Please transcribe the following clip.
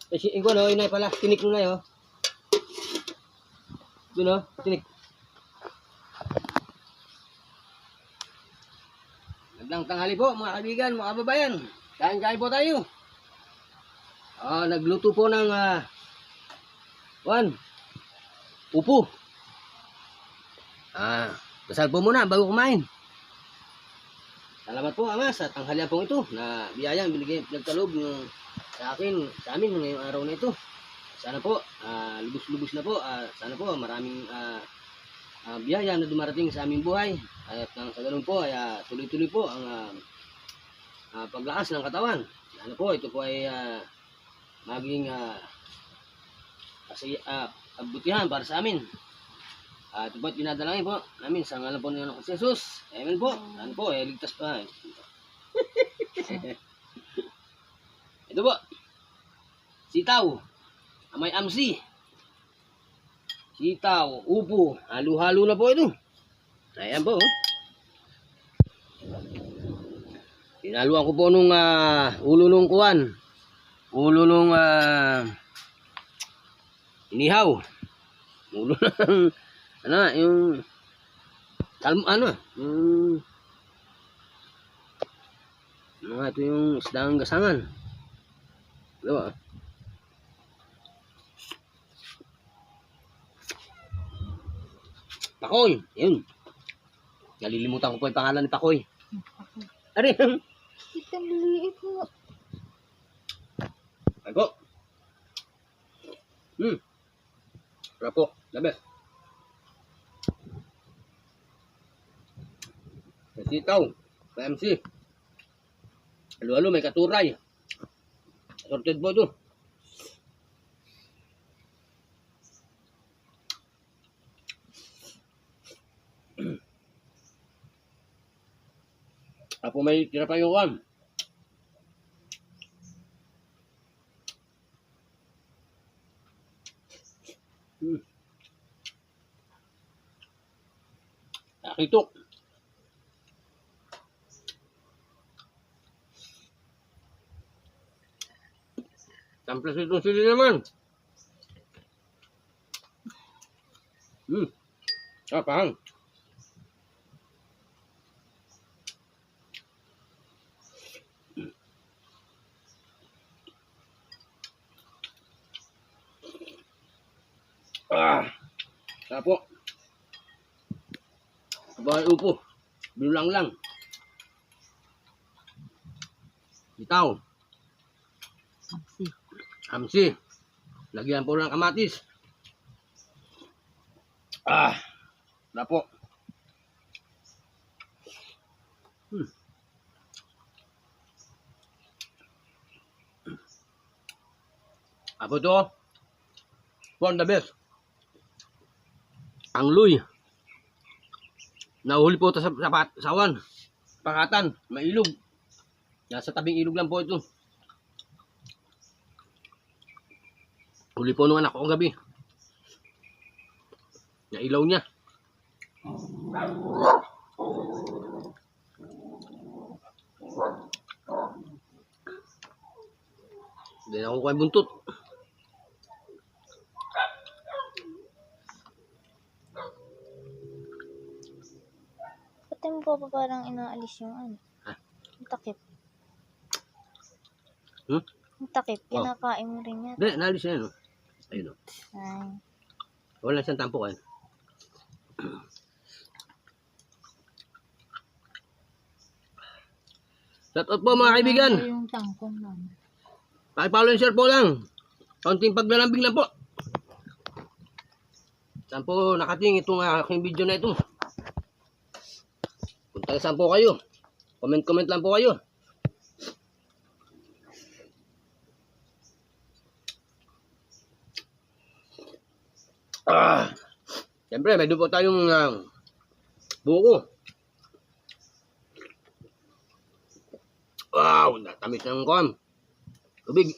Ikaw no, inay pala. Tinik nung na, oh. Doon, oh. Tinik. Magandang tanghali po, mga kaibigan, mga kababayan. Kain-kain po tayo. Nagluto po ng upo. Dasal po muna bago kumain. Salamat po, Ama, sa tanghalian po ito na biyayang binigay nagkaloob ng sa amin ngayong araw na ito. Sana po lubos-lubos na po. Sana po maraming biyaya na dumarating sa aming buhay. At sa ganun po ay tuloy-tuloy po ang paglakas ng katawan. Sana po ito po ay maging kabutihan para sa amin. Ito po at pinadalangin po namin sa ngalan po ng Jesus. Amen po. Sana po ligtas pa. Ito po. Sitaw. May amsi. Sitaw, upo. Halo-halo na po ito. Ayan po. Pinaluan ko po nung ulo nung kuwan. Ulo nung inihaw. Ulo ng yung ito yung isdang gasangan. Diba? Pakoy, yun. Nalilimutan ko po yung pangalan ni Pakoy. Ari. Itang liit mo. Ako. Rapo, labi. May sitaw, may MC. Halo-halo, may katuray. Sorted po ito. Apo may tira pa yung kan. Akitok. Samplas itong sili naman. Pahang. Tapo. Bahay upo. Bilang lang. Sitaw. Hamsi. Lagyan po ng kamatis. Tapo. Apo to. One the best. Ang luy. Nahuli po ito sa sawan. Pakatan. May ilog. Nasa tabing ilog lang po ito. Huli po nung anak ko gabi. Nailaw niya. Hindi na ako kuha buntot. Pati mo pa parang inaalis yung yung takip. Yung takip, kinakain mo rin yan. Hindi, naalis na yan. Ayun o. Ay. Wala siyang tampukan. Shout out po mga kaibigan. Yung tangkong lang. Pakipollow and share po lang. Kaunting paglalambing lang po. Saan po nakating itong aking video na ito. Kung taga saan po kayo. Comment lang po kayo. Siyempre, may doon po tayong buko. Wow, natamis ng tubig.